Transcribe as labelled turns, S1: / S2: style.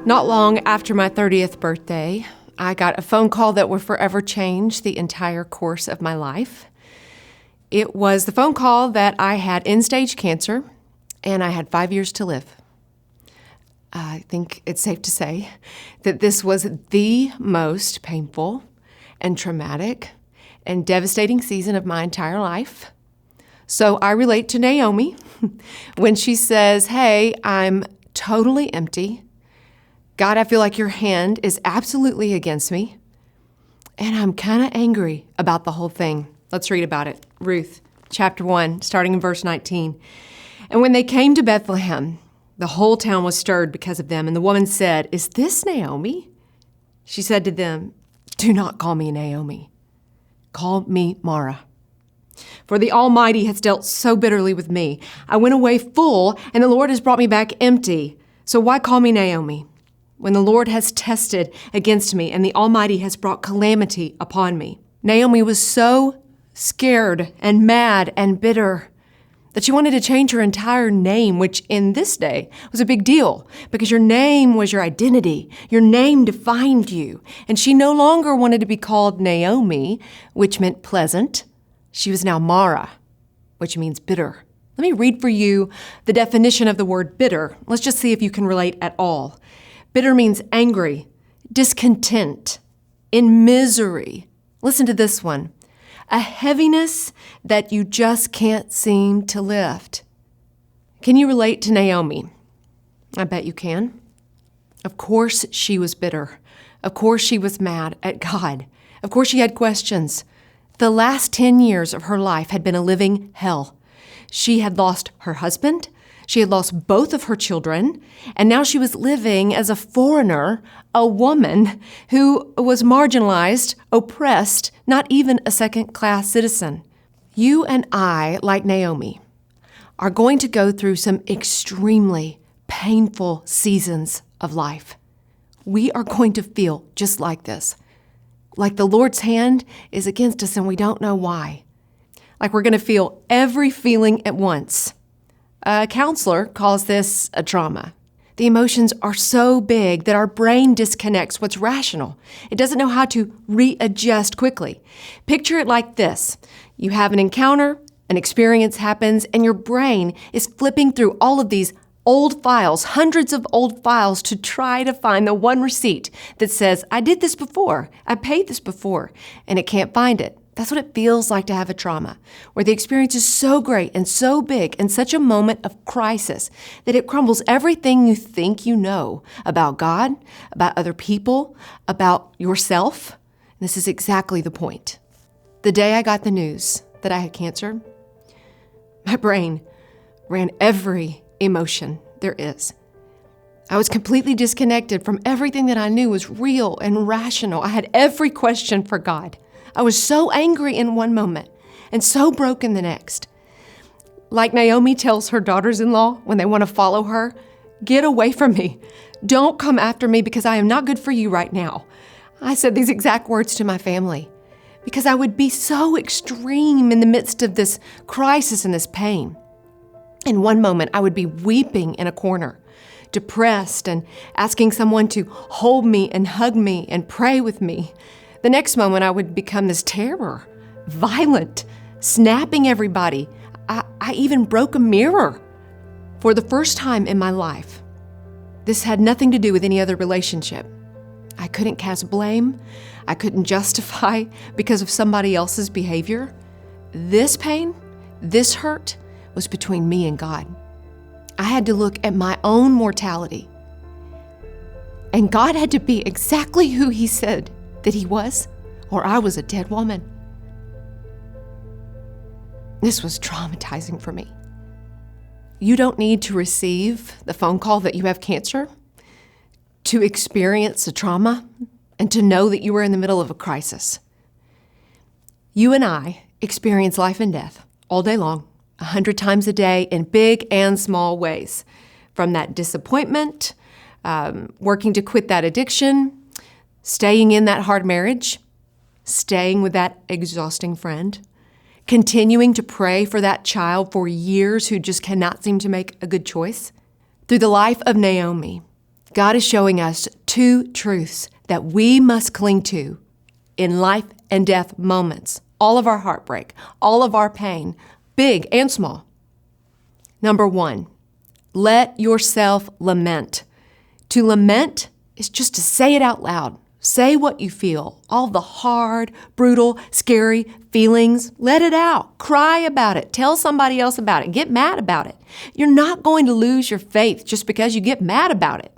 S1: Not long after my 30th birthday, I got a phone call that would forever change the entire course of my life. It was the phone call that I had end-stage cancer and I had 5 years to live. I think it's safe to say that this was the most painful and traumatic and devastating season of my entire life. So I relate to Naomi when she says, "Hey, I'm totally empty. God, I feel like your hand is absolutely against me, and I'm kind of angry about the whole thing." Let's read about it. Ruth, chapter 1, starting in verse 19. "And when they came to Bethlehem, the whole town was stirred because of them, and the woman said, 'Is this Naomi?' She said to them, 'Do not call me Naomi. Call me Mara. For the Almighty has dealt so bitterly with me. I went away full, and the Lord has brought me back empty. So why call me Naomi? When the Lord has tested against me, and the Almighty has brought calamity upon me." Naomi was so scared and mad and bitter that she wanted to change her entire name, which in this day was a big deal because your name was your identity. Your name defined you. And she no longer wanted to be called Naomi, which meant pleasant. She was now Mara, which means bitter. Let me read for you the definition of the word bitter. Let's just see if you can relate at all. Bitter means angry, discontent, in misery. Listen to this one. A heaviness that you just can't seem to lift. Can you relate to Naomi? I bet you can. Of course she was bitter. Of course she was mad at God. Of course she had questions. The last 10 years of her life had been a living hell. She had lost her husband. She had lost both of her children, and now she was living as a foreigner, a woman who was marginalized, oppressed, not even a second-class citizen. You and I, like Naomi, are going to go through some extremely painful seasons of life. We are going to feel just like this, like the Lord's hand is against us and we don't know why. Like we're going to feel every feeling at once. A counselor calls this a trauma. The emotions are so big that our brain disconnects what's rational. It doesn't know how to readjust quickly. Picture it like this. You have an encounter, an experience happens, and your brain is flipping through all of these old files, hundreds of old files, to try to find the one receipt that says, "I did this before, I paid this before," and it can't find it. That's what it feels like to have a trauma, where the experience is so great and so big and such a moment of crisis that it crumbles everything you think you know about God, about other people, about yourself. And this is exactly the point. The day I got the news that I had cancer, my brain ran every emotion there is. I was completely disconnected from everything that I knew was real and rational. I had every question for God. I was so angry in one moment and so broken the next. Like Naomi tells her daughters-in-law when they want to follow her, "Get away from me. Don't come after me because I am not good for you right now." I said these exact words to my family because I would be so extreme in the midst of this crisis and this pain. In one moment, I would be weeping in a corner, depressed and asking someone to hold me and hug me and pray with me. The next moment, I would become this terror, violent, snapping everybody. I even broke a mirror. For the first time in my life, this had nothing to do with any other relationship. I couldn't cast blame. I couldn't justify because of somebody else's behavior. This pain, this hurt was between me and God. I had to look at my own mortality. And God had to be exactly who He said that He was, or I was a dead woman. This was traumatizing for me. You don't need to receive the phone call that you have cancer to experience a trauma and to know that you are in the middle of a crisis. You and I experience life and death all day long, 100 times a day in big and small ways. From that disappointment, working to quit that addiction, staying in that hard marriage, staying with that exhausting friend, continuing to pray for that child for years who just cannot seem to make a good choice. Through the life of Naomi, God is showing us two truths that we must cling to in life and death moments. All of our heartbreak, all of our pain, big and small. Number one, let yourself lament. To lament is just to say it out loud. Say what you feel, all the hard, brutal, scary feelings. Let it out. Cry about it. Tell somebody else about it. Get mad about it. You're not going to lose your faith just because you get mad about it.